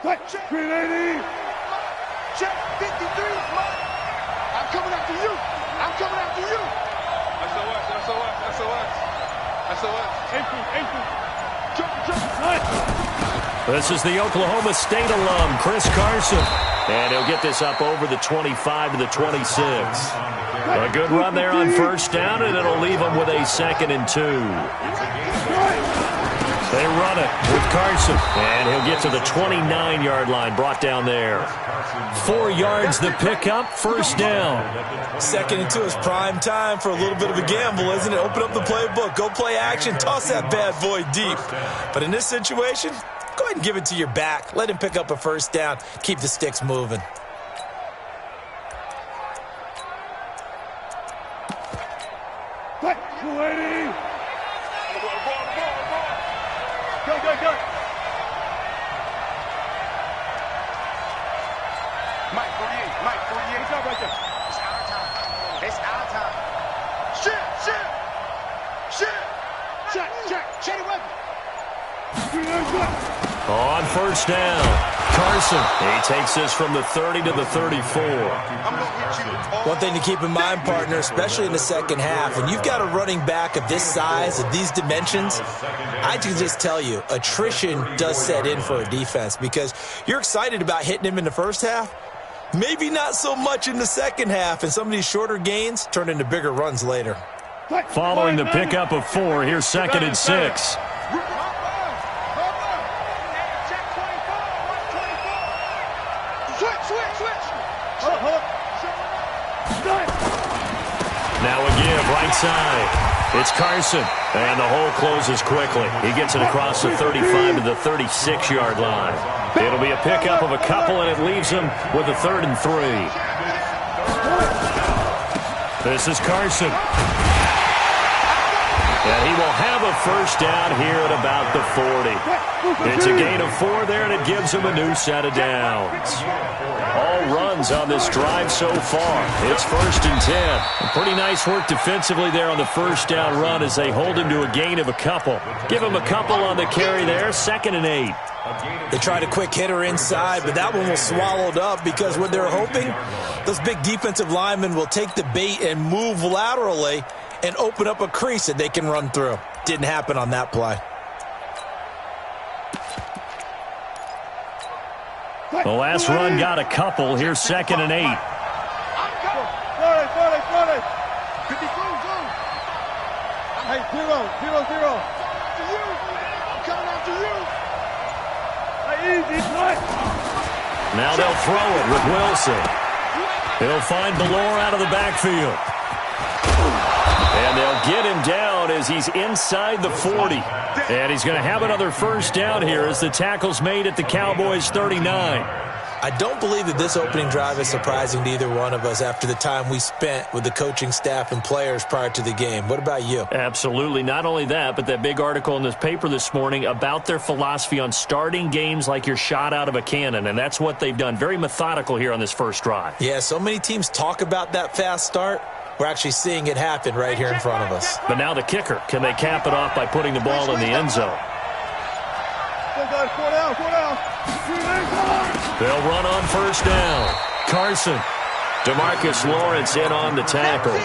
380. Check 53. I'm coming after you. I'm coming after you. This is the Oklahoma State alum, Chris Carson. And he'll get this up over the 25 to the 26. A good run there on first down, and it'll leave them with a 2nd and 2. They run it with Carson, and he'll get to the 29-yard line, brought down there. 4 yards the pickup, first down. 2nd and 2 is prime time for a little bit of a gamble, isn't it? Open up the playbook, go play action, toss that bad boy deep. But in this situation, go ahead and give it to your back. Let him pick up a first down, keep the sticks moving. Go. Mike 48. It's up right there. It's our time. Check it weapon. On first down, Carson. He takes this from the 30 to the 34. One thing to keep in mind, partner, especially in the second half, when you've got a running back of this size, of these dimensions, I can just tell you, attrition does set in for a defense because you're excited about hitting him in the first half. Maybe not so much in the second half, and some of these shorter gains turn into bigger runs later. Following the pickup of 4, here's 2nd and 6. Now a give, right side. It's Carson, and the hole closes quickly. He gets it across the 35 to the 36-yard line. It'll be a pickup of a couple, and it leaves him with a 3rd and 3. This is Carson. And he will have a first down here at about the 40. It's a gain of 4 there, and it gives him a new set of downs. All runs on this drive so far. It's 1st and 10. Pretty nice work defensively there on the first down run as they hold him to a gain of a couple. Give him a couple on the carry there, 2nd and 8. They tried a quick hitter inside, but that one was swallowed up because what they're hoping, those big defensive linemen will take the bait and move laterally and open up a crease that they can run through. Didn't happen on that play. The last run got a couple. Here's 2nd and 8. Sorry. Hey, 0-0. After you. I'm coming after you. Hey, easy, play. Now they'll throw it with Wilson. He'll find Ballore out of the backfield. And they'll get him down as he's inside the 40. And he's going to have another first down here as the tackle's made at the Cowboys' 39. I don't believe that this opening drive is surprising to either one of us after the time we spent with the coaching staff and players prior to the game. What about you? Absolutely. Not only that, but that big article in this paper this morning about their philosophy on starting games like you're shot out of a cannon, and that's what they've done. Very methodical here on this first drive. Yeah, so many teams talk about that fast start. We're actually seeing it happen right here in front of us. But now the kicker. Can they cap it off by putting the ball in the end zone? They'll run on first down. Carson. DeMarcus Lawrence in on the tackle.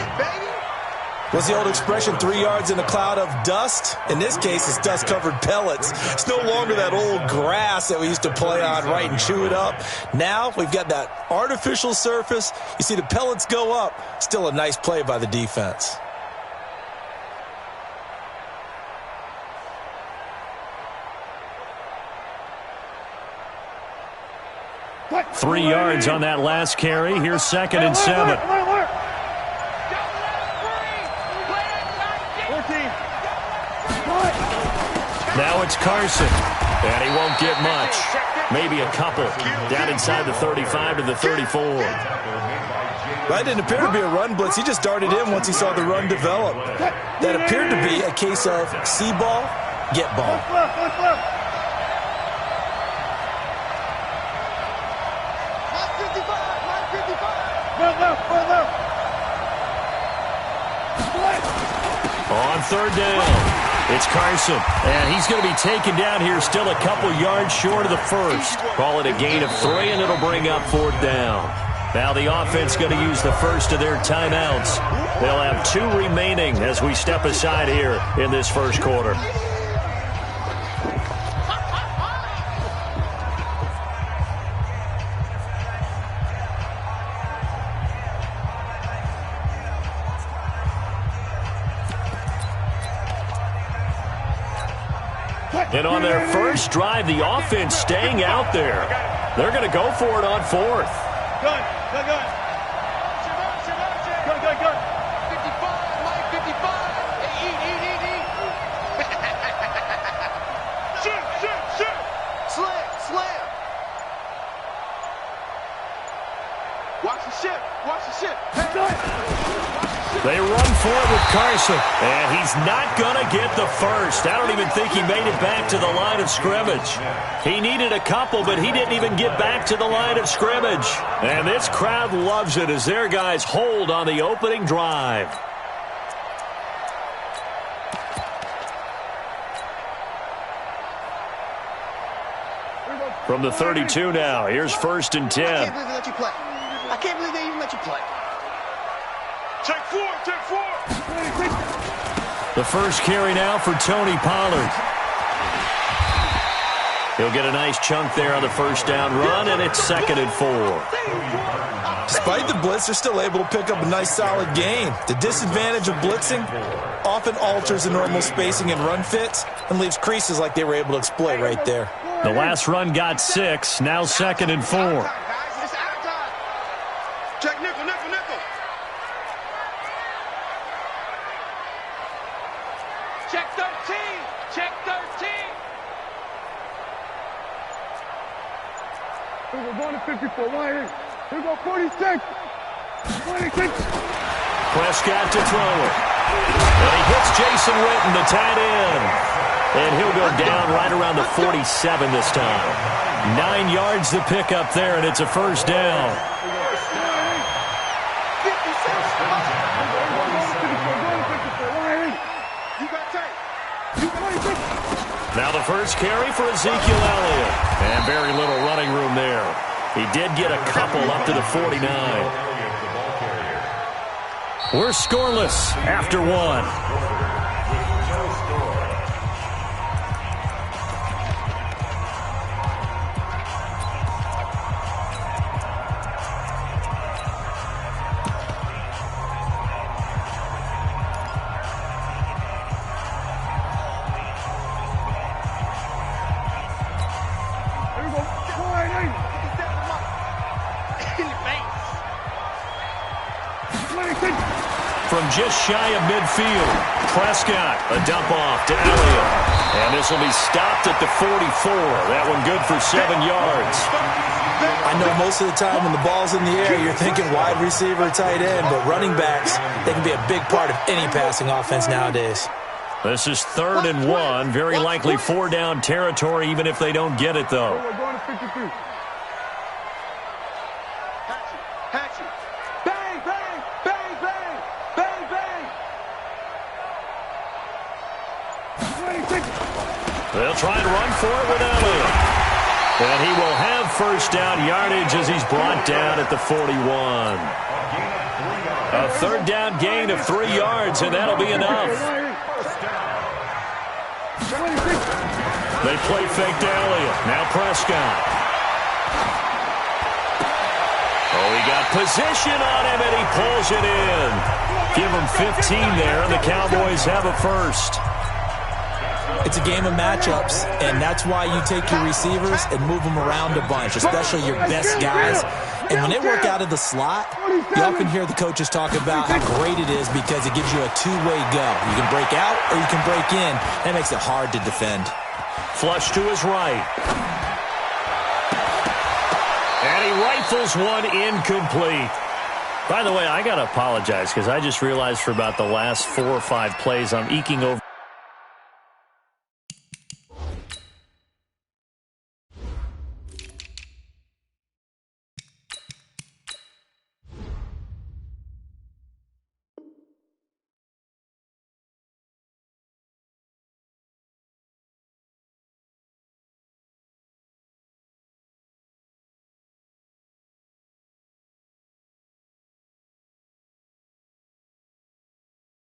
What's the old expression, 3 yards in a cloud of dust? In this case, it's dust-covered pellets. It's no longer that old grass that we used to play on, right, and chew it up. Now we've got that artificial surface. You see the pellets go up. Still a nice play by the defense. What? 3 yards on that last carry. Here's 2nd and 7. Now it's Carson, and he won't get much. Maybe a couple down inside the 35 to the 34. That didn't appear to be a run blitz. He just darted in once he saw the run develop. That appeared to be a case of see ball, get ball. On third down, It's Carson, and he's going to be taken down here still a couple yards short of the first. Call it a gain of 3, and it'll bring up 4th down. Now the offense going to use the first of their timeouts. They'll have 2 remaining as we step aside here in this first quarter. And on their first drive, the offense staying out there. They're going to go for it on 4th. Gun. Gun. 55, Mike, 55. Hey, eat. Shoot. Slam. Watch the ship. They run for it with Carson, and he's not going to get the first. I don't even think he made it back to the line of scrimmage. He needed a couple, but he didn't even get back to the line of scrimmage. And this crowd loves it as their guys hold on the opening drive. From the 32 now, here's 1st and 10. I can't believe they let you play. I can't believe they even let you play. Take 4. The first carry now for Tony Pollard. He'll get a nice chunk there on the first down run, and it's 2nd and 4. Despite the blitz, they're still able to pick up a nice solid gain. The disadvantage of blitzing often alters the normal spacing and run fits and leaves creases like they were able to exploit right there. The last run got 6, now 2nd and 4. It's out of time. Check nickel. Check 13. We're going to 54. Here we go, 46. Prescott to throw it. And he hits Jason Witten, the tight end. And he'll go down right around the 47 this time. 9 yards to pick up there, and it's a first down. Now the first carry for Ezekiel Elliott. And very little running room there. He did get a couple up to the 49. We're scoreless after 1. From just shy of midfield, Prescott, a dump off to Elliott. And this will be stopped at the 44. That one good for 7 yards. I know most of the time when the ball's in the air, you're thinking wide receiver, tight end, but running backs, they can be a big part of any passing offense nowadays. This is 3rd and 1. Very likely 4-down territory, even if they don't get it, though. We're going to 53. Hatchet. Bang, bang, bang, bang, bang, bang. 26. They'll try and run for it with Elliott. And he will have first down yardage as he's brought down at the 41. A 3rd down gain of 3 yards, and that'll be enough. They play fake to Elliott. Now Prescott. Oh, he got position on him, and he pulls it in. Give him 15 there, and the Cowboys have a first. It's a game of matchups, and that's why you take your receivers and move them around a bunch, especially your best guys. And when they work out of the slot, you often hear the coaches talk about how great it is because it gives you a two-way go. You can break out or you can break in. That makes it hard to defend. Flush to his right. And he rifles one incomplete. By the way, I got to apologize because I just realized for about the last 4 or 5 plays I'm eking over.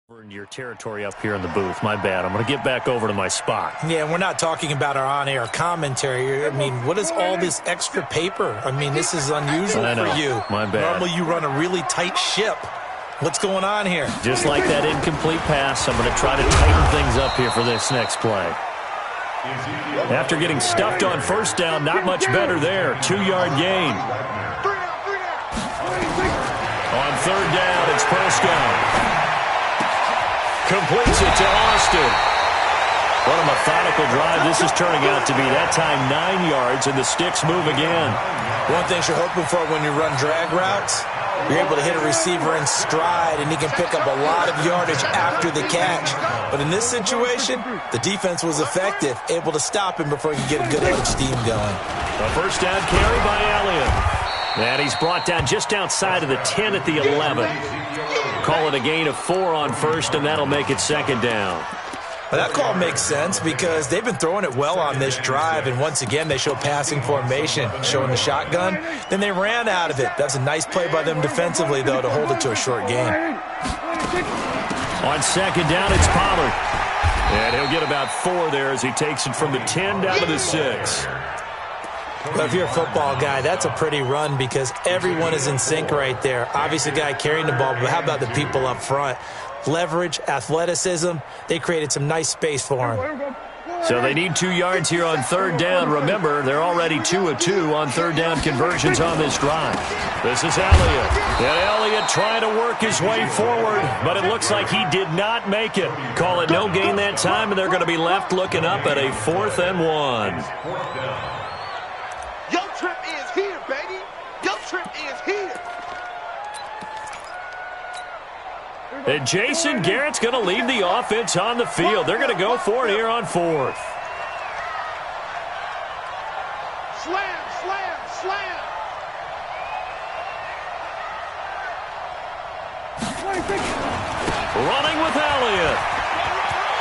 In your territory up here in the booth. My bad. I'm going to get back over to my spot. Yeah, we're not talking about our on-air commentary. I mean, what is all this extra paper? I mean, this is unusual for you. My bad. Normally you run a really tight ship. What's going on here? Just like that incomplete pass, I'm going to try to tighten things up here for this next play. After getting stuffed on first down, not much better there. 2-yard gain. On third down, it's Prescott. Completes it to Austin. What a methodical drive this is turning out to be. That time 9 yards, and the sticks move again. One thing you're hoping for when you run drag routes, you're able to hit a receiver in stride, and he can pick up a lot of yardage after the catch. But in this situation, the defense was effective, able to stop him before he could get a good head of steam going. A first down carry by Elliott. And he's brought down just outside of the 10 at the 11. Call it a gain of 4 on first, and that'll make it second down. Well, that call makes sense because they've been throwing it well on this drive, and once again they show passing formation, showing the shotgun. Then they ran out of it. That's a nice play by them defensively, though, to hold it to a short gain. On second down, it's Pollard. And he'll get about 4 there as he takes it from the 10 down to the 6. Well, if you're a football guy, that's a pretty run because everyone is in sync right there. Obviously, the guy carrying the ball, but how about the people up front? Leverage, athleticism, they created some nice space for him. So they need 2 yards here on third down. Remember, they're already 2 of 2 on third down conversions on this drive. This is Elliott. And Elliott trying to work his way forward, but it looks like he did not make it. Call it no gain that time, and they're going to be left looking up at a 4th and 1. Your trip is here, baby. Your trip is here. And Jason Garrett's going to leave the offense on the field. They're going to go for it here on 4th. Slam, slam, slam. Running with Elliott.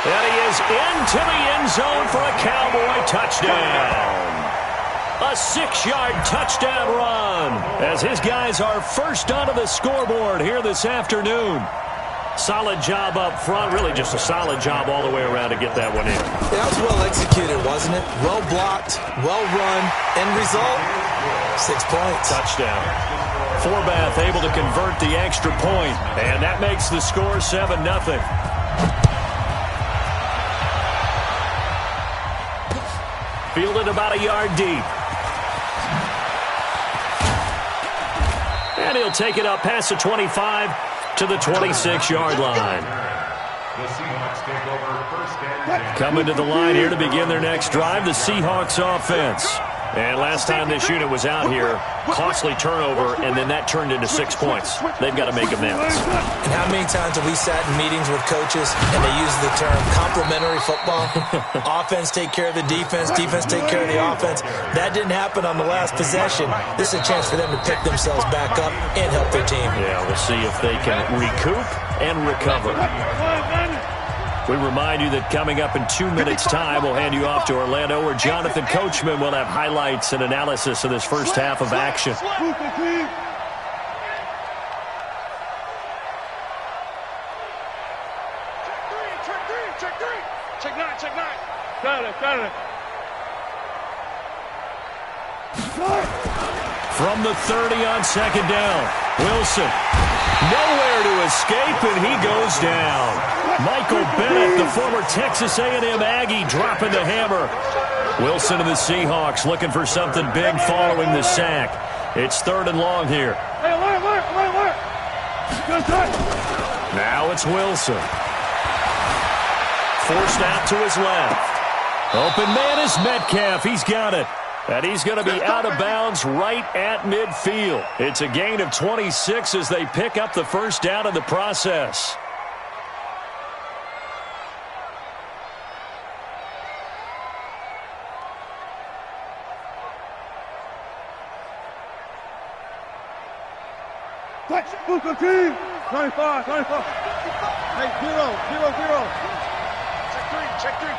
And he is into the end zone for a Cowboy touchdown. A 6-yard touchdown run as his guys are first onto the scoreboard here this afternoon. Solid job up front, really just a solid job all the way around to get that one in. Yeah, that was well executed, wasn't it? Well blocked, well run, end result, 6 points. Touchdown. Forbath able to convert the extra point, and that makes the score 7-0. Fielded about a yard deep. And he'll take it up past the 25 to the 26-yard line. Coming to the line here to begin their next drive, the Seahawks offense. And last time this unit was out here, costly turnover, and then that turned into 6 points. They've got to make amends. And how many times have we sat in meetings with coaches and they use the term complementary football? Offense take care of the defense, defense take care of the offense. That didn't happen on the last possession. This is a chance for them to pick themselves back up and help their team. Yeah, we'll see if they can recoup and recover. We remind you that coming up in 2 minutes' time, we'll hand you off to Orlando, where Jonathan Coachman will have highlights and analysis of this first half of action. Check 3. Check 9, check 9. Got it. From the 30 on second down, Wilson. Nowhere to escape, and he goes down. Michael Bennett, the former Texas A&M Aggie, dropping the hammer. Wilson and the Seahawks looking for something big following the sack. It's 3rd and long here. Hey, alert. Good touch. Now it's Wilson. Forced out to his left. Open man is Metcalf. He's got it. And he's going to be out of bounds right at midfield. It's a gain of 26 as they pick up the first down in the process. Touch. Booker team. 95. Hey, 0. Check 3.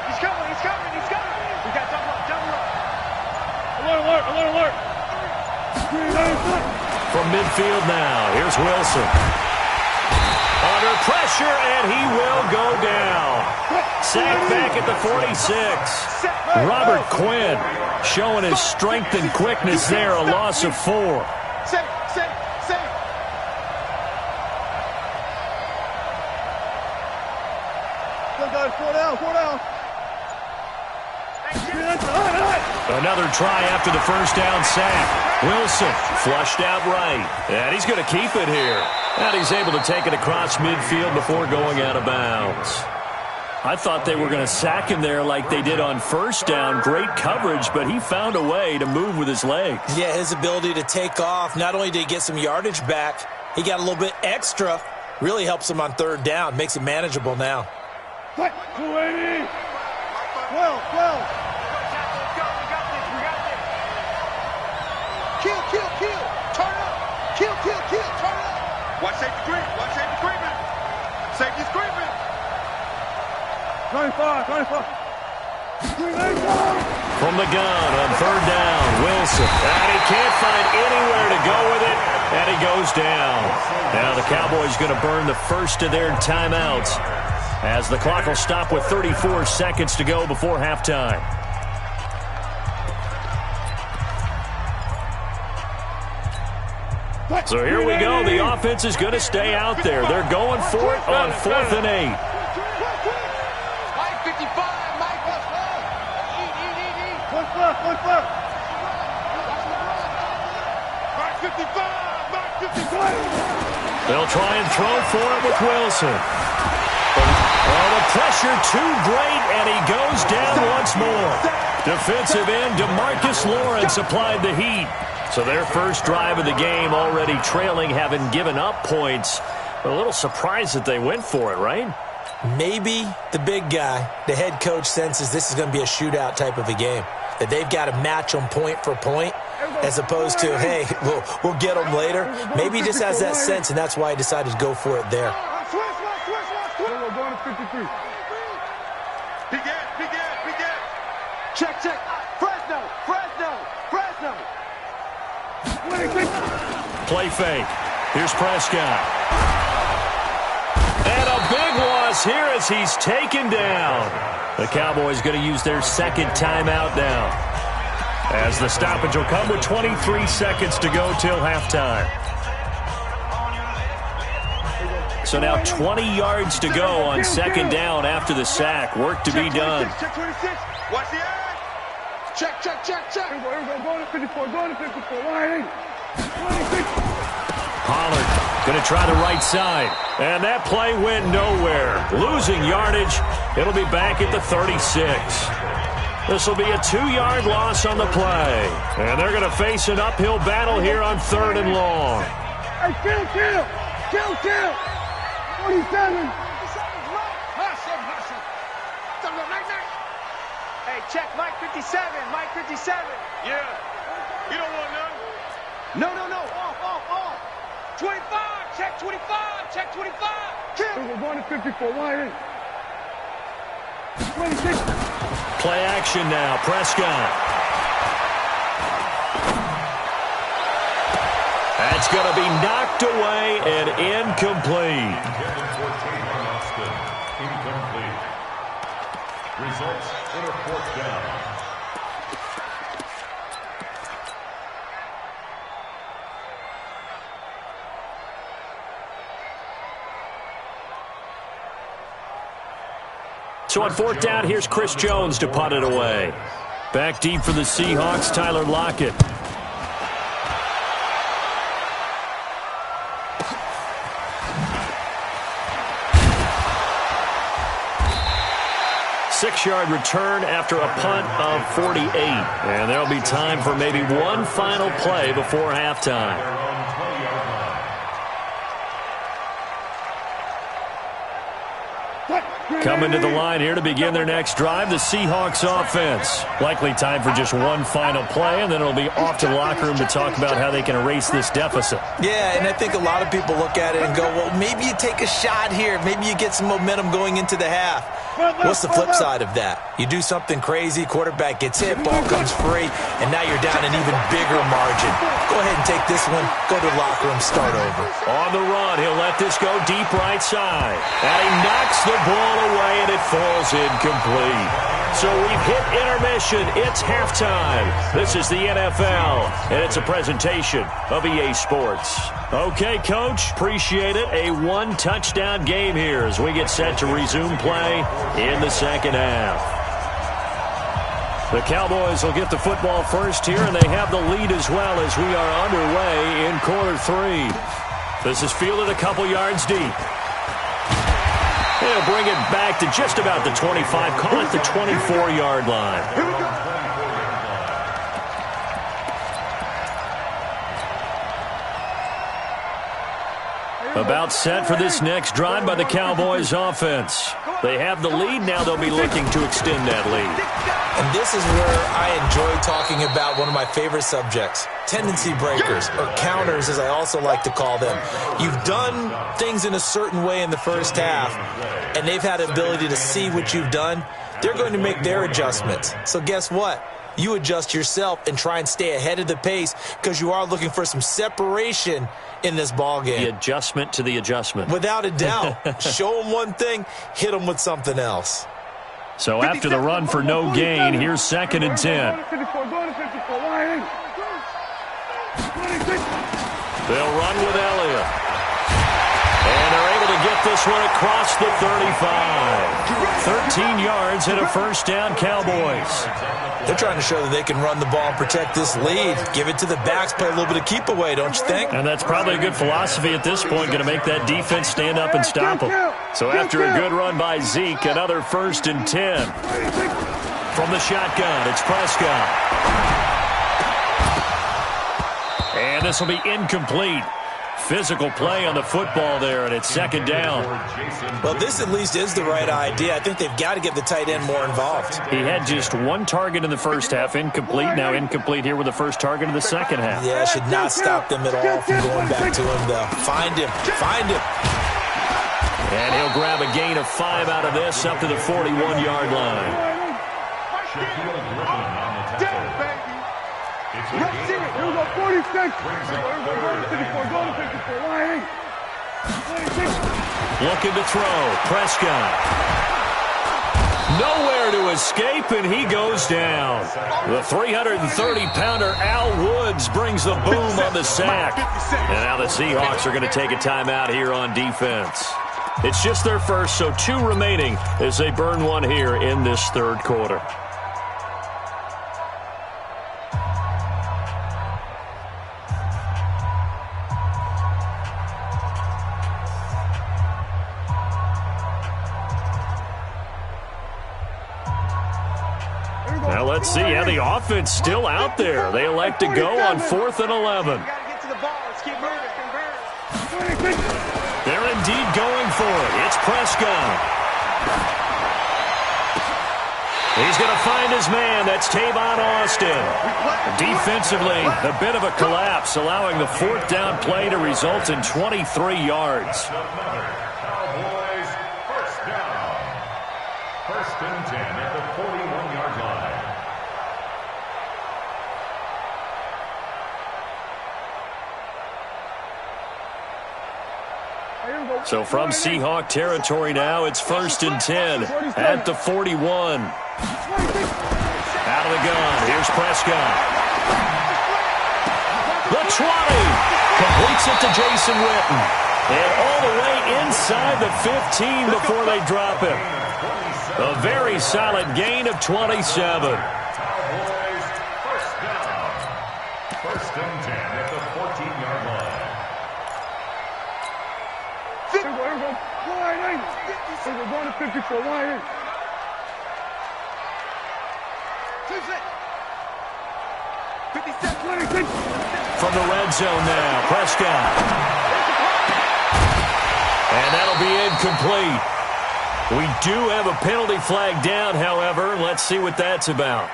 He's coming. We got double up. Alert. From midfield now, here's Wilson. pressure, and he will go down. Sacked back at the 46. Robert Quinn showing his strength and quickness there, a loss of 4. Safe. Good guys, 4 down. Another try after the first down sack. Wilson flushed out right. And he's going to keep it here. And he's able to take it across midfield before going out of bounds. I thought they were going to sack him there like they did on first down. Great coverage, but he found a way to move with his legs. Yeah, his ability to take off, not only did he get some yardage back, he got a little bit extra. Really helps him on third down. Makes it manageable now. 280. 12. Kill. Turn up. Kill. Turn up. Watch safety creeping. Safety's creeping. 95. From the gun on third down, Wilson. And he can't find anywhere to go with it, and he goes down. Now the Cowboys going to burn the first of their timeouts as the clock will stop with 34 seconds to go before halftime. So here we go. The offense is going to stay out there. They're going for it on 4th and 8. Mike 55. Mike, let's go. Push left. Mike 55. They'll try and throw for it with Wilson. Oh, the pressure too great, and he goes down once more. Defensive end DeMarcus Lawrence applied the heat. So their first drive of the game already trailing, having given up points. A little surprised that they went for it, right? Maybe the big guy, the head coach, senses this is going to be a shootout type of a game. That they've got to match them point for point as opposed to, hey, we'll get them later. Maybe he just has that sense, and that's why he decided to go for it there. We're going to 53. Big Ed. Check. Fresno. Play fake. Here's Prescott. And a big loss here as he's taken down. The Cowboys going to use their second timeout now, as the stoppage will come with 23 seconds to go till halftime. So now 20 yards to go on second down after the sack. Work to be done. Check 26. Watch the edge. Check. Here we go. Going to 54. Line 26. Pollard going to try the right side. And that play went nowhere. Losing yardage. It'll be back at the 36. This will be a 2-yard loss on the play. And they're going to face an uphill battle here on 3rd and long. Hey, kill. 47. Hey, check Mike 57. Yeah. You don't want none. No. Off. 25. Check 25. Kill. We're going to 54. Line 26. Play action now. Prescott. That's going to be knocked away and incomplete. Incomplete. Results in a 4th down. So on 4th down, here's Chris Jones to punt it away. Back deep for the Seahawks, Tyler Lockett. Six-yard return after a punt of 48. And there'll be time for maybe one final play before halftime. Coming to the line here to begin their next drive, the Seahawks offense. Likely time for just one final play, and then it'll be off to the locker room to talk about how they can erase this deficit. Yeah, and I think a lot of people look at it and go, well, maybe you take a shot here. Maybe you get some momentum going into the half. What's the flip side of that? You do something crazy, quarterback gets hit, ball comes free, and now you're down an even bigger margin. Go ahead and take this one, go to the locker room, start over. On the run, he'll let this go deep right side. And he knocks the ball away, and it falls incomplete. So we've hit intermission. It's halftime. This is the NFL, and it's a presentation of EA Sports. Okay, Coach, appreciate it. A one-touchdown game here as we get set to resume play in the second half. The Cowboys will get the football first here, and they have the lead as well as we are underway in quarter three. This is fielded a couple yards deep. They'll bring it back to just about the 25, call it the 24-yard line. Here we go. About set for this next drive by the Cowboys offense. They have the lead. Now they'll be looking to extend that lead. And this is where I enjoy talking about one of my favorite subjects, tendency breakers, or counters as I also like to call them. You've done things in a certain way in the first half, and they've had the ability to see what you've done. They're going to make their adjustments. So guess what? You adjust yourself and try and stay ahead of the pace because you are looking for some separation in this ball game. The adjustment to the adjustment. Without a doubt. Show them one thing, hit them with something else. So after the run for no gain, here's 2nd and 10. They'll run with Elliott. And they're able to get this one across the 35. 13 yards and a first down, Cowboys. They're trying to show that they can run the ball and protect this lead. Give it to the backs, play a little bit of keep away, don't you think? And that's probably a good philosophy at this point, going to make that defense stand up and stop them. So after a good run by Zeke, another 1st and 10. From the shotgun, it's Prescott. And this will be incomplete. Physical play on the football there, and it's 2nd down. Well, this at least is the right idea. I think they've got to get the tight end more involved. He had just one target in the first half, incomplete. Now incomplete here with the first target in the second half. Yeah, should not stop them at all from going back to him, though. Find him. Find him. And he'll grab a gain of 5 out of this up to the 41-yard line. Here we go, 46. Go to 54, go to 54, line 8. Looking to throw, Prescott. Nowhere to escape, and he goes down. The 330-pounder Al Woods brings the boom on the sack. And now the Seahawks are going to take a timeout here on defense. It's just their first, so 2 remaining as they burn one here in this third quarter. Now let's see how the offense still out there. They elect to go on 4th and 11. They're indeed going for it. It's Prescott. He's going to find his man. That's Tavon Austin. Defensively, a bit of a collapse, allowing the 4th down play to result in 23 yards. Cowboys, first down. 1st and 10 at the 41-yard line. So from Seahawk territory now, it's 1st and 10 at the 41. Out of the gun, here's Prescott. The 20 completes it to Jason Witten. And all the way inside the 15 before they drop him. A very solid gain of 27. Cowboys, first down. 1st and 10 at the 14-yard line. Here we go, line 8. Here we go, going to 54, line 8. From the red zone now, Prescott. And that'll be incomplete. We do have a penalty flag down, however. Let's see what that's about.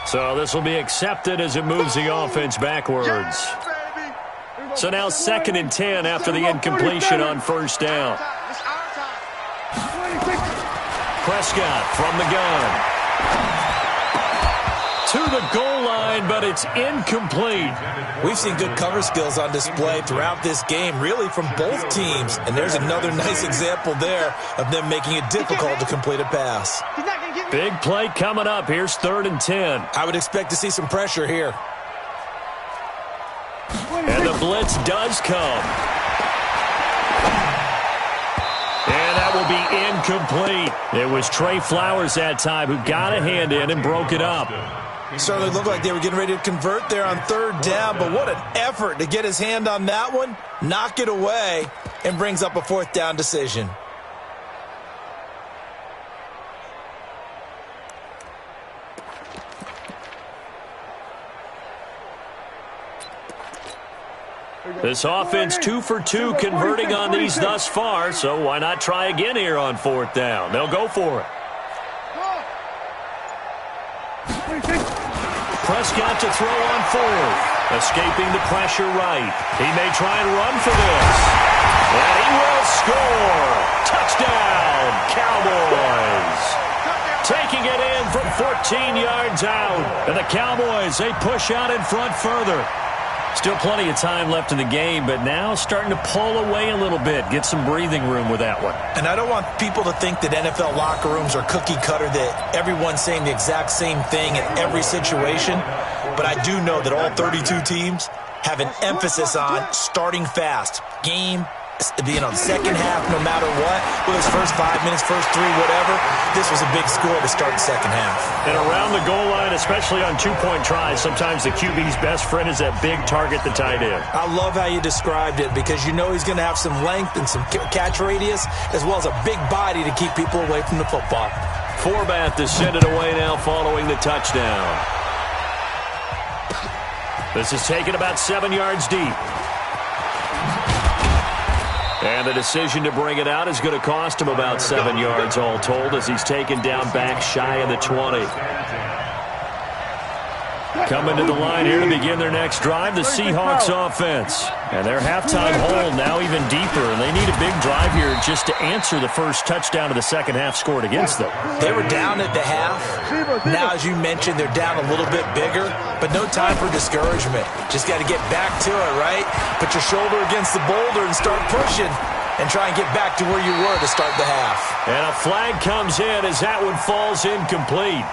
So this will be accepted as it moves the offense backwards. So now 2nd and 10 after the incompletion on first down. Prescott from the gun. To the goal line, but it's incomplete. We've seen good cover skills on display throughout this game, really from both teams. And there's another nice example there of them making it difficult to complete a pass. Big play coming up. Here's 3rd and 10. I would expect to see some pressure here. And the blitz does come. And that will be incomplete. It was Trey Flowers that time who got a hand in and broke it up. Certainly looked like they were getting ready to convert there on 3rd down, but what an effort to get his hand on that one, knock it away, and brings up a 4th down decision. This offense 2 for 2 converting on these thus far, so why not try again here on 4th down? They'll go for it. Prescott to throw on 4th. Escaping the pressure right. He may try and run for this. And he will score. Touchdown, Cowboys. Taking it in from 14 yards out. And the Cowboys, they push out in front further. Still plenty of time left in the game, but now starting to pull away a little bit. Get some breathing room with that one. And I don't want people to think that NFL locker rooms are cookie cutter, that everyone's saying the exact same thing in every situation. But I do know that all 32 teams have an emphasis on starting fast. Game, being on second half no matter what. Whether it's first 5 minutes, first 3, whatever. This was a big score to start the second half. And around the goal line, especially on 2-point tries, sometimes the QB's best friend is that big target, the tight end. I love how you described it because you know he's going to have some length and some catch radius as well as a big body to keep people away from the football. Forbath to send it away now following the touchdown. This is taken about 7 yards deep. And the decision to bring it out is going to cost him about 7 yards all told as he's taken down back shy of the 20. Coming to the line here to begin their next drive, the Seahawks offense. And their halftime hold now even deeper, and they need a big drive here just to answer the first touchdown of the second half scored against them. They were down at the half. Now, as you mentioned, they're down a little bit bigger, but no time for discouragement. Just got to get back to it, right? Put your shoulder against the boulder and start pushing and try and get back to where you were to start the half. And a flag comes in as that one falls incomplete.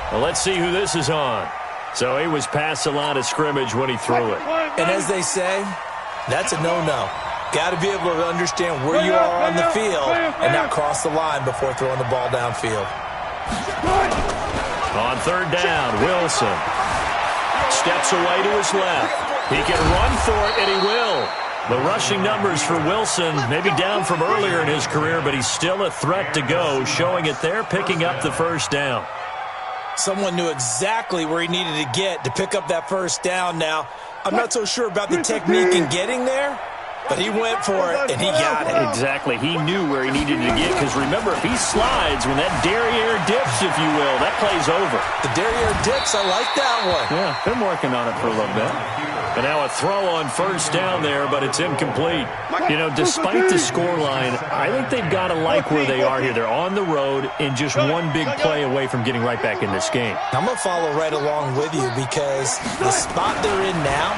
Well, let's see who this is on. So he was past the line of scrimmage when he threw it. And as they say, that's a no-no. Got to be able to understand where you are on the field and not cross the line before throwing the ball downfield. On 3rd down, Wilson steps away to his left. He can run for it, and he will. The rushing numbers for Wilson maybe down from earlier in his career, but he's still a threat to go, showing it there, picking up the first down. Someone knew exactly where he needed to get to pick up that first down now. I'm not so sure about the technique in getting there, but he went for it, and he got it. Exactly. He knew where he needed to get, because remember, if he slides, when that derriere dips, if you will, that play's over. The derriere dips, I like that one. Yeah, been working on it for a little bit. And now a throw on first down there, but it's incomplete. You know, despite the scoreline, I think they've got to like where they are here. They're on the road and just one big play away from getting right back in this game. I'm going to follow right along with you because the spot they're in now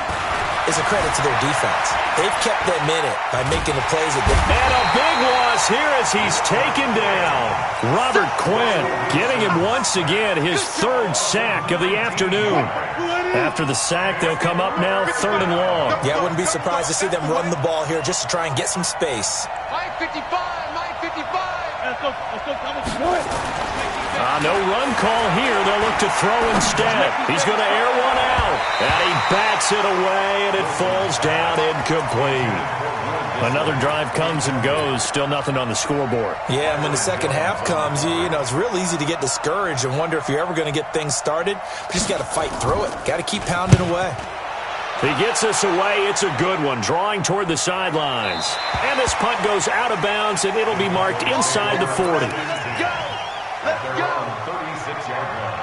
is a credit to their defense. They've kept them in it by making the plays that they... And a big loss here as he's taken down. Robert Quinn getting him once again, his 3rd sack of the afternoon. After the sack, they'll come up now 3rd and long. Yeah, I wouldn't be surprised to see them run the ball here just to try and get some space. 55. No run call here. They'll look to throw instead. He's going to air one out. And he bats it away, and it falls down incomplete. Another drive comes and goes. Still nothing on the scoreboard. Yeah, and when the second half comes, you know, it's real easy to get discouraged and wonder if you're ever going to get things started. You just got to fight through it. Got to keep pounding away. He gets us away. It's a good one. Drawing toward the sidelines. And this punt goes out of bounds, and it'll be marked inside the 40. Let's go. 36-yard line.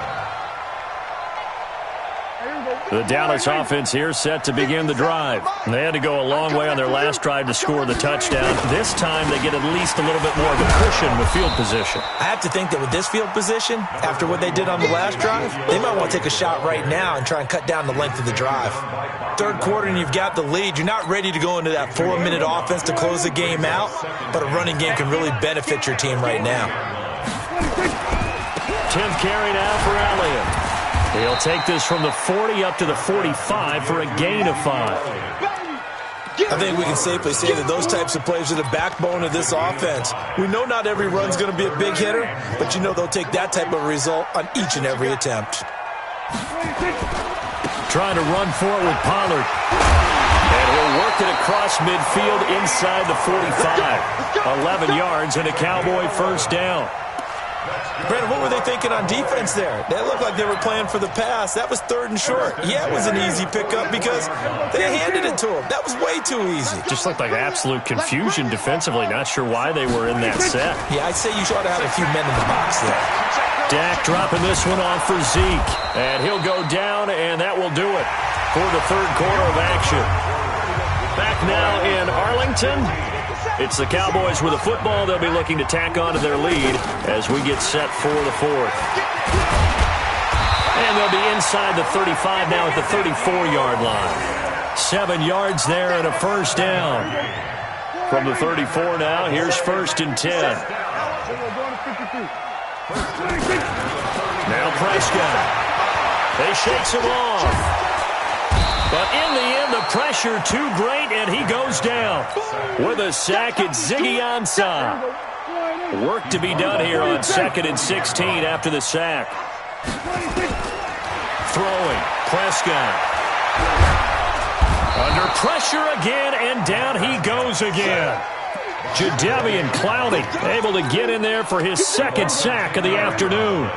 The Dallas offense here set to begin the drive. They had to go a long way on their last drive to score the touchdown. This time they get at least a little bit more of a cushion with field position. I have to think that with this field position, after what they did on the last drive, they might want to take a shot right now and try and cut down the length of the drive. Third quarter and you've got the lead. You're not ready to go into that 4-minute offense to close the game out, but a running game can really benefit your team right now. 10th carry now for Elliott. He'll take this from the 40 up to the 45 for a gain of 5. I think we can safely say that those types of plays are the backbone of this offense. We know not every run's going to be a big hitter, but you know they'll take that type of result on each and every attempt. Trying to run for it with Pollard. And he'll work it across midfield inside the 45. 11 yards and a Cowboy first down. Brandon, what were they thinking on defense there? They looked like they were playing for the pass. That was 3rd and short. Yeah, it was an easy pickup because they handed it to him. That was way too easy. Just looked like absolute confusion defensively. Not sure why they were in that set. Yeah, I'd say you ought to have a few men in the box there. Dak dropping this one off for Zeke. And he'll go down, and that will do it for the third quarter of action. Back now in Arlington. It's the Cowboys with a football. They'll be looking to tack on to their lead as we get set for the fourth. And they'll be inside the 35 now at the 34-yard line. 7 yards there and a first down. From the 34 now, here's 1st and 10. Now Prescott. They shakes him off. But in the end, the pressure too great, and he goes down. With a sack, it's Ziggy Ansah. Work to be done here on 2nd and 16 after the sack. Throwing, Prescott. Under pressure again, and down he goes again. Jadeveon Clowney able to get in there for his 2nd sack of the afternoon.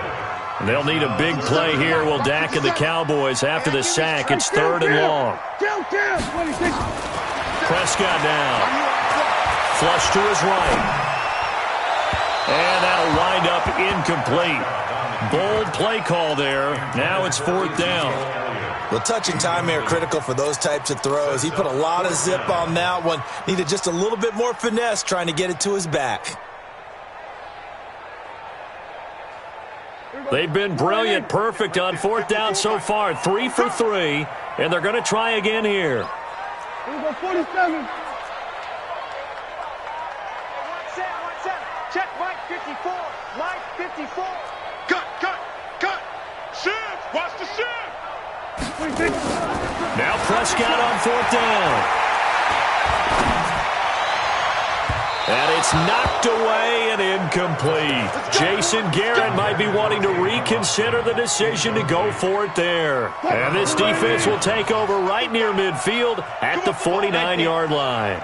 They'll need a big play here. Will Dak and the Cowboys after the sack. It's 3rd and long. Prescott now. Flush to his right. And that'll wind up incomplete. Bold play call there. Now it's 4th down. Well, touch and time here critical for those types of throws. He put a lot of zip on that one. Needed just a little bit more finesse trying to get it to his back. They've been brilliant, perfect on 4th down so far. 3 for 3, and they're going to try again here. Here we go, 47. Check Mike 54. Mike 54. Cut. Shift. Watch the shift. Now Prescott on 4th down. And it's knocked away and incomplete. Jason Garrett might be wanting to reconsider the decision to go for it there. And this defense will take over right near midfield at the 49-yard line.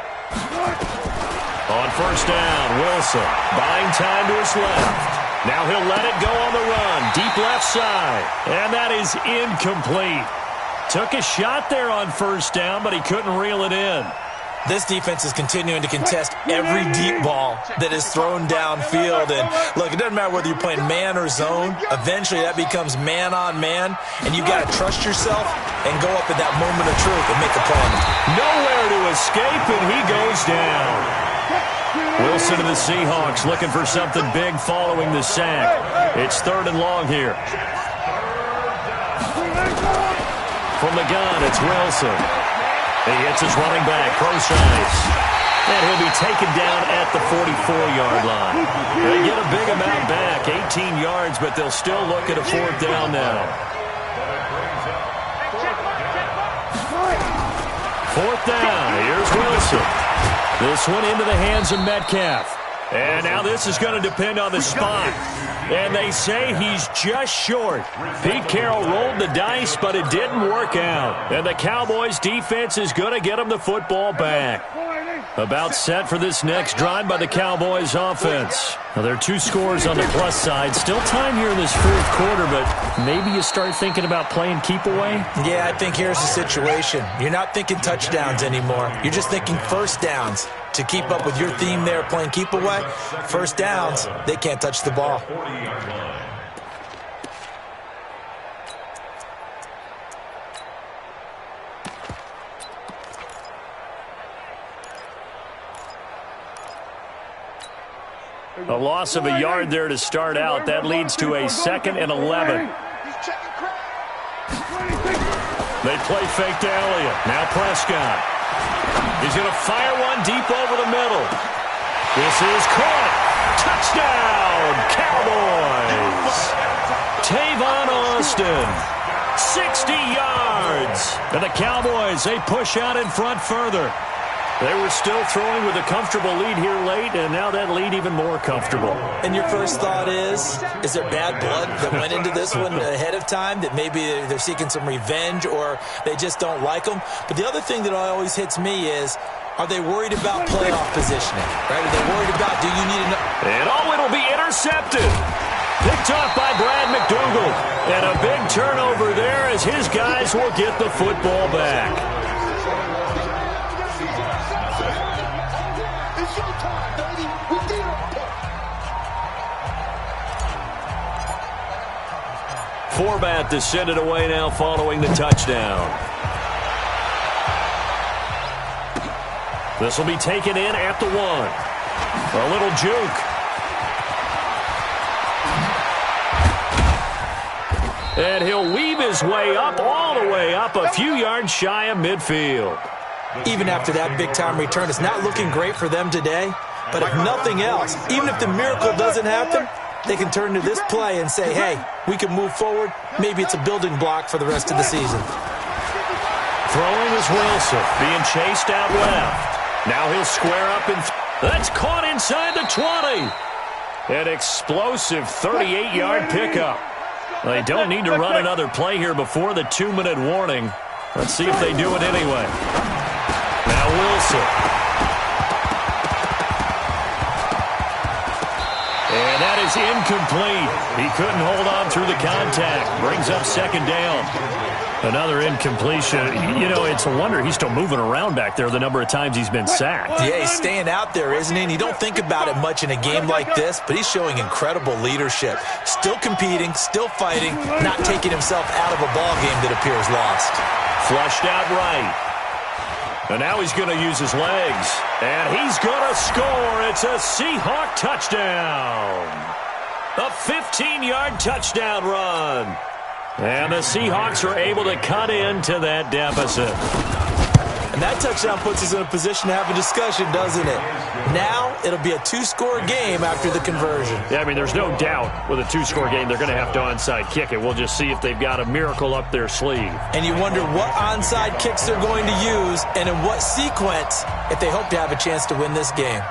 On 1st down, Wilson buying time to his left. Now he'll let it go on the run, deep left side. And that is incomplete. Took a shot there on 1st down, but he couldn't reel it in. This defense is continuing to contest every deep ball that is thrown downfield. And, look, it doesn't matter whether you're playing man or zone. Eventually that becomes man-on-man, and you've got to trust yourself and go up at that moment of truth and make a play. Nowhere to escape, and he goes down. Wilson to the Seahawks looking for something big following the sack. It's 3rd and long here. From the gun, it's Wilson. He hits his running back, Procise. And he'll be taken down at the 44-yard line. They get a big amount back, 18 yards, but they'll still look at a 4th down now. 4th down, here's Wilson. This one into the hands of Metcalf. And now this is going to depend on the spot. And they say he's just short. Pete Carroll rolled the dice, but it didn't work out. And the Cowboys' defense is going to get him the football back. About set for this next drive by the Cowboys' offense. Now, there are 2 scores on the plus side. Still time here in this 4th quarter, but maybe you start thinking about playing keep away? Yeah, I think here's the situation. You're not thinking touchdowns anymore. You're just thinking 1st downs. To keep up with your theme there, playing keep away, 1st downs, they can't touch the ball. A loss of a yard there to start out. That leads to a 2nd and 11. They play fake to Elliott. Now Prescott. He's going to fire one deep over the middle. This is caught. Touchdown, Cowboys. Tavon Austin, 60 yards. And the Cowboys, they push out in front further. They were still throwing with a comfortable lead here late, and now that lead even more comfortable. And your first thought is there bad blood that went into this one ahead of time, that maybe they're seeking some revenge or they just don't like them? But the other thing that always hits me is, are they worried about playoff positioning? Right? Are they worried about, do you need enough? And it'll be intercepted. Picked off by Brad McDougal. And a big turnover there as his guys will get the football back. Forbat to send it away now following the touchdown. This will be taken in at the 1. A little juke. And he'll weave his way up, all the way up, a few yards shy of midfield. Even after that big-time return, it's not looking great for them today. But if nothing else, even if the miracle doesn't happen, they can turn to this play and say, hey, we can move forward. Maybe it's a building block for the rest of the season. Throwing is Wilson, being chased out left. Now he'll square up and that's caught inside the 20. An explosive 38-yard pickup. They don't need to run another play here before the 2-minute warning. Let's see if they do it anyway. Now Wilson. And that is incomplete. He couldn't hold on through the contact. Brings up 2nd down. Another incompletion. You know, it's a wonder he's still moving around back there the number of times he's been sacked. Yeah, he's staying out there, isn't he? And you don't think about it much in a game like this, but he's showing incredible leadership. Still competing, still fighting, not taking himself out of a ball game that appears lost. Flushed out right. And now he's going to use his legs. And he's going to score. It's a Seahawk touchdown. A 15-yard touchdown run. And the Seahawks are able to cut into that deficit. And that touchdown puts us in a position to have a discussion, doesn't it? Now it'll be a 2-score game after the conversion. Yeah, I mean, there's no doubt with a 2-score game they're going to have to onside kick it. We'll just see if they've got a miracle up their sleeve. And you wonder what onside kicks they're going to use and in what sequence if they hope to have a chance to win this game.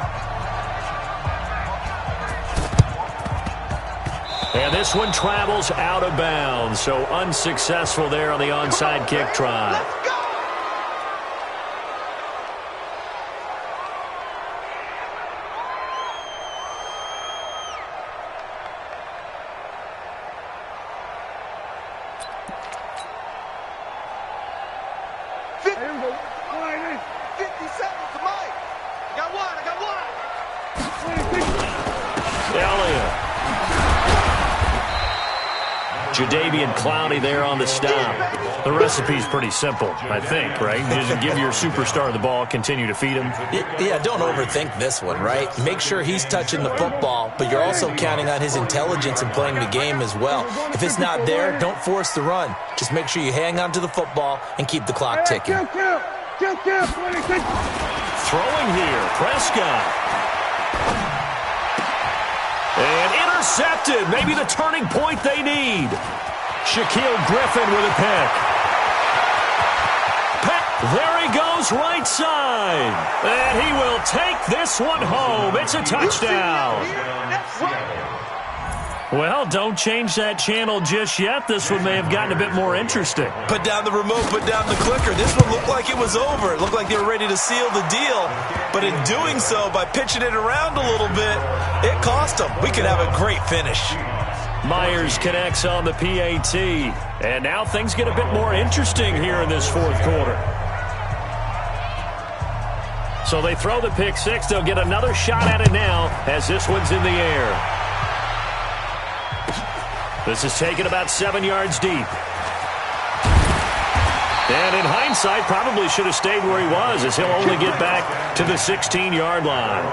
And this one travels out of bounds, so unsuccessful there on the onside kick try. Jadeveon Clowney there on the stop. The recipe's pretty simple, I think, right? Just give your superstar the ball, continue to feed him. Yeah, don't overthink this one, right? Make sure he's touching the football, but you're also counting on his intelligence in playing the game as well. If it's not there, don't force the run. Just make sure you hang on to the football and keep the clock ticking. Throwing here, Prescott. And intercepted. Maybe the turning point they need. Shaquille Griffin with a pick. There he goes, right side. And he will take this one home. It's a touchdown. Well, don't change that channel just yet. This one may have gotten a bit more interesting. Put down the remote, put down the clicker. This one looked like it was over. It looked like they were ready to seal the deal. But in doing so, by pitching it around a little bit, it cost them. We could have a great finish. Myers connects on the PAT. And now things get a bit more interesting here in this fourth quarter. So they throw the pick six. They'll get another shot at it now as this one's in the air. This is taken about 7 yards deep. And in hindsight, probably should have stayed where he was, as he'll only get back to the 16-yard line.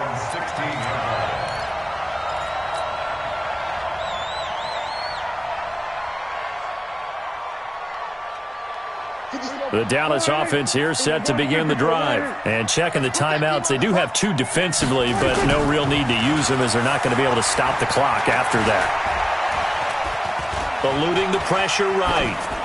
The Dallas offense here set to begin the drive. And checking the timeouts, they do have 2 defensively, but no real need to use them as they're not going to be able to stop the clock after that. Eluding the pressure right.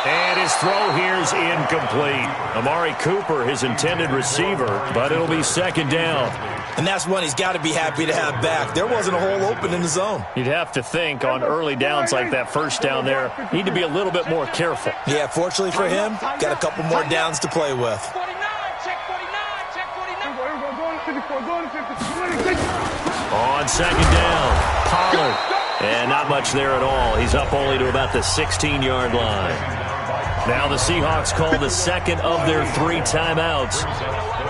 And his throw here is incomplete. Amari Cooper, his intended receiver, but it'll be second down. And that's one he's got to be happy to have back. There wasn't a hole open in the zone. You'd have to think on early downs like that first down there, need to be a little bit more careful. Yeah, fortunately for him, got a couple more downs to play with. On second down, Pollard. And not much there at all. He's up only to about the 16-yard line. Now the Seahawks call the second of their 3 timeouts,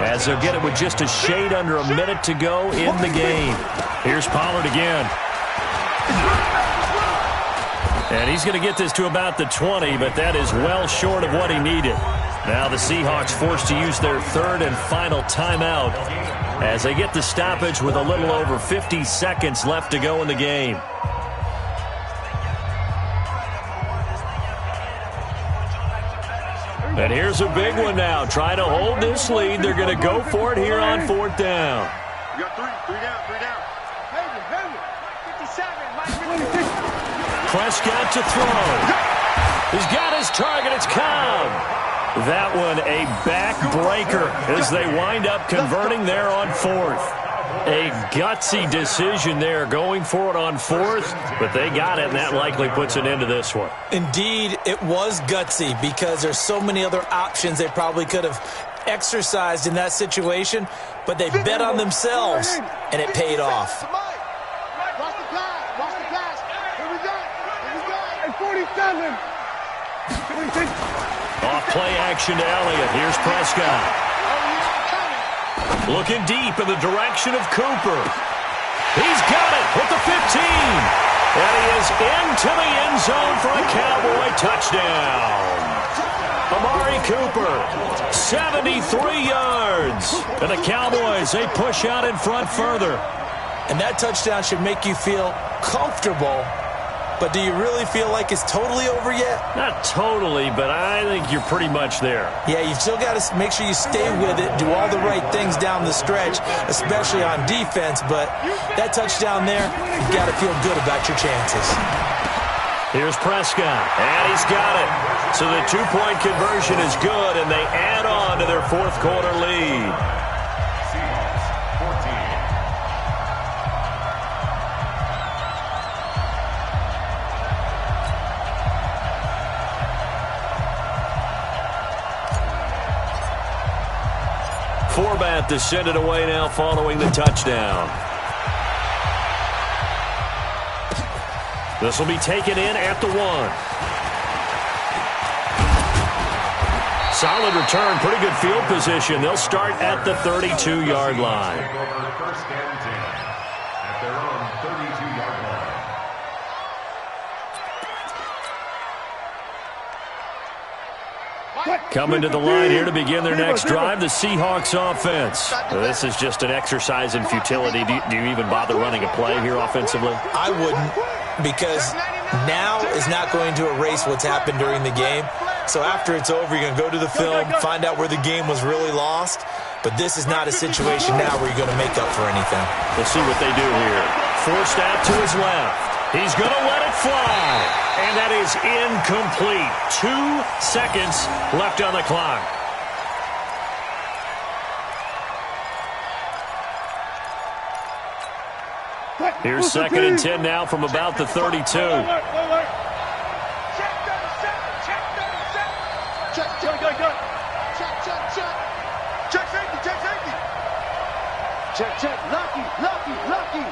as they'll get it with just a shade under a minute to go in the game. Here's Pollard again. And he's going to get this to about the 20, but that is well short of what he needed. Now the Seahawks forced to use their 3rd and final timeout as they get the stoppage with a little over 50 seconds left to go in the game. And here's a big one now. Trying to hold this lead. They're going to go for it here on 4th down. You got 3 down. Prescott to throw. He's got his target. It's Cobb. That one a backbreaker as they wind up converting there on 4th. A gutsy decision there, going for it on 4th, but they got it, and that likely puts an end to this one. Indeed, it was gutsy because there's so many other options they probably could have exercised in that situation, but they bet on themselves, and it paid off. Watch the pass. Here we go. At 47. Off play action to Elliott. Here's Prescott. Looking deep in the direction of Cooper. He's got it with the 15. And he is into the end zone for a Cowboy touchdown. Amari Cooper, 73 yards. And the Cowboys, they push out in front further. And that touchdown should make you feel comfortable. But do you really feel like it's totally over yet? Not totally, but I think you're pretty much there. Yeah, you've still got to make sure you stay with it, do all the right things down the stretch, especially on defense. But that touchdown there, you've got to feel good about your chances. Here's Prescott, and he's got it. So the 2-point conversion is good, and they add on to their 4th quarter lead. Forbat to send it away now following the touchdown. This will be taken in at the 1. Solid return, pretty good field position. They'll start at the 32-yard line. First and 10 at their own 32-yard line. Coming to the line here to begin their next drive, the Seahawks offense. This is just an exercise in futility. Do you even bother running a play here offensively? I wouldn't, because now is not going to erase what's happened during the game. So after it's over, you're going to go to the film, find out where the game was really lost. But this is not a situation now where you're going to make up for anything. We'll see what they do here. Forced out to his left. He's going to let it fly. And that is incomplete. 2 seconds left on the clock. Here's 2nd and 10 now from about the 32. Check safety. Lucky.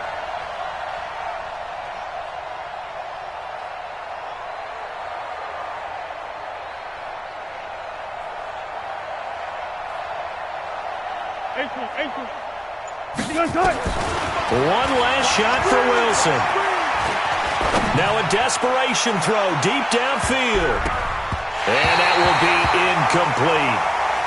One last shot for Wilson. Now a desperation throw deep downfield. And that will be incomplete.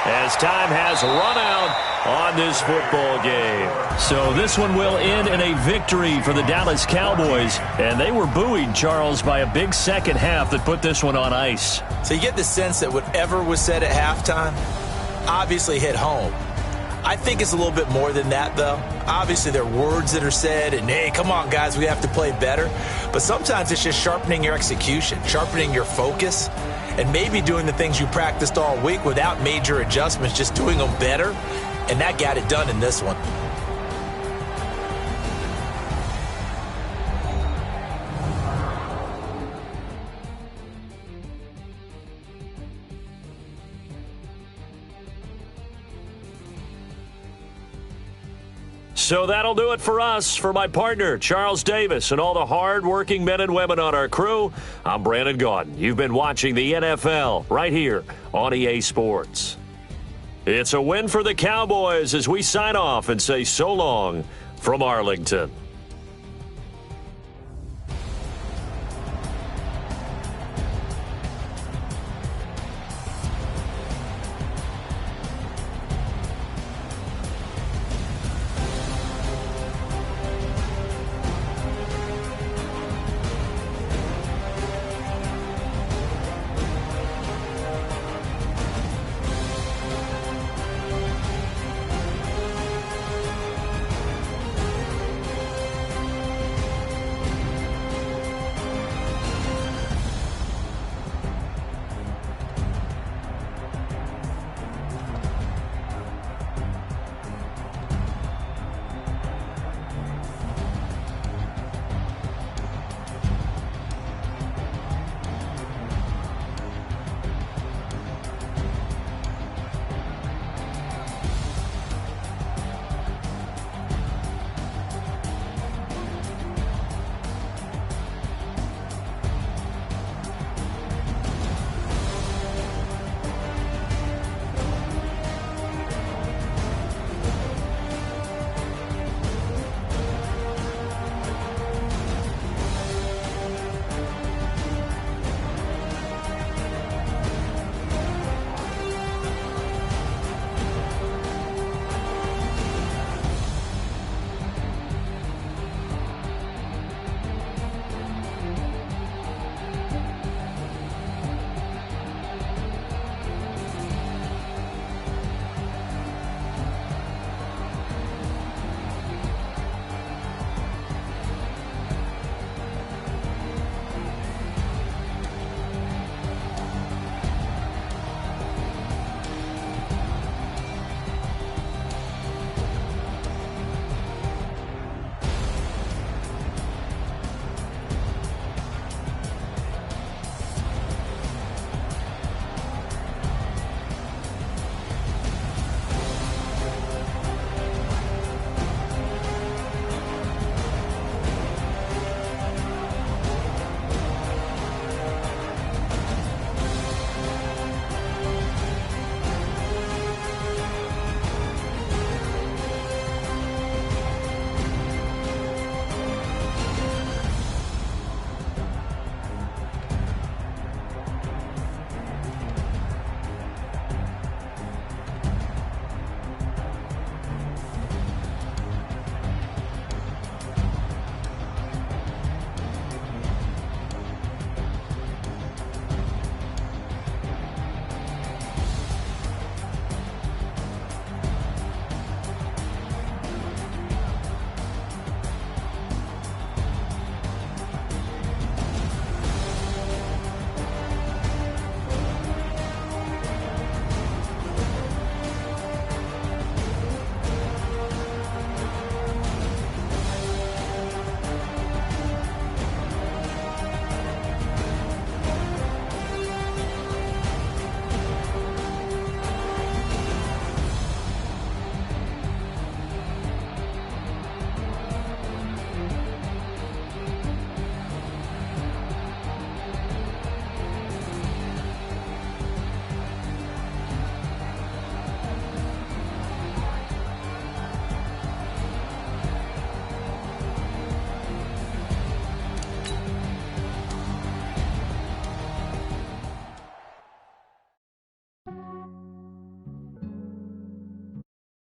as time has run out on this football game. So this one will end in a victory for the Dallas Cowboys. And they were buoyed, Charles, by a big second half that put this one on ice. So you get the sense that whatever was said at halftime obviously hit home. I think it's a little bit more than that, though. Obviously, there are words that are said, and, hey, come on, guys, we have to play better. But sometimes it's just sharpening your execution, sharpening your focus, and maybe doing the things you practiced all week without major adjustments, just doing them better. And that got it done in this one. So that'll do it for us. For my partner, Charles Davis, and all the hard-working men and women on our crew, I'm Brandon Gaudin. You've been watching the NFL right here on EA Sports. It's a win for the Cowboys as we sign off and say so long from Arlington.